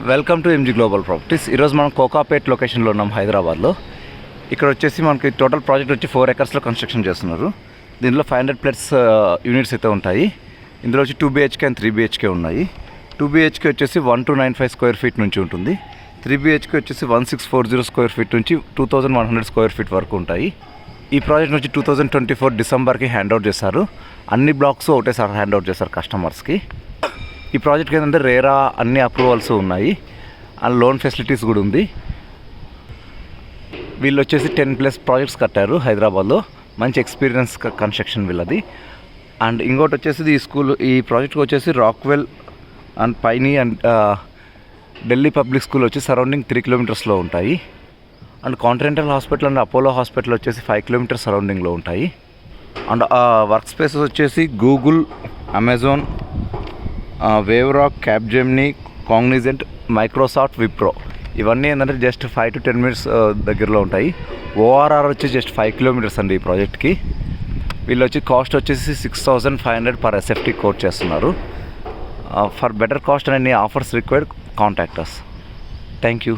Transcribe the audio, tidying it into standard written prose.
Welcome to MG global properties. ఈరోజు మనం కోకాపేట్ లొకేషన్లో ఉన్నాం హైదరాబాద్లో. ఇక్కడ వచ్చేసి మనకి టోటల్ ప్రాజెక్ట్ వచ్చి 4 acres కన్స్ట్రక్షన్ చేస్తున్నారు. దీనిలో 500+ యూనిట్స్ అయితే ఉంటాయి. ఇందులో వచ్చి 2 BHK అండ్ 3 BHK ఉన్నాయి. 2 BHK వచ్చేసి 1295 స్క్వేర్ ఫీట్ నుంచి ఉంటుంది. 3 BHK వచ్చేసి 1640 స్క్వేర్ ఫీట్ నుంచి 2100 స్క్వేర్ ఫీట్ వరకు ఉంటాయి. ఈ ప్రాజెక్ట్ నుంచి 2024 డిసెంబర్కి హ్యాండ్అవుట్ చేశారు. అన్ని బ్లాక్స్ ఒకటేసారి హ్యాండ్అవుట్ చేశారు కస్టమర్స్కి. ఈ ప్రాజెక్ట్కి ఏంటంటే రేరా అన్ని అప్రూవల్స్ ఉన్నాయి అండ్ లోన్ ఫెసిలిటీస్ కూడా ఉంది. వీళ్ళు వచ్చేసి 10+ ప్రాజెక్ట్స్ కట్టారు హైదరాబాద్లో. మంచి ఎక్స్పీరియన్స్ కన్స్ట్రక్షన్ వీళ్ళది. అండ్ ఇంకోటి వచ్చేసి ఈ ప్రాజెక్ట్కి వచ్చేసి రాక్వెల్ అండ్ పైని అండ్ ఢిల్లీ పబ్లిక్ స్కూల్ వచ్చి సరౌండింగ్ 3 kilometers ఉంటాయి. And continental hospital and Apollo hospital వచ్చేసి 5 kilometers సరౌండింగ్లో ఉంటాయి. అండ్ వర్క్ స్పేసెస్ వచ్చేసి Google, Amazon, Waverock, Capgemini, Cognizant, Microsoft, Wipro ఇవన్నీ ఏంటంటే జస్ట్ 5 to 10 minutes దగ్గరలో ఉంటాయి. ఓఆర్ఆర్ వచ్చి జస్ట్ 5 kilometers అండి ఈ ప్రాజెక్ట్కి. వీళ్ళు వచ్చి కాస్ట్ వచ్చేసి 6500 per SFT కోట్ చేస్తున్నారు. For better cost and any offers required contact us. Thank you.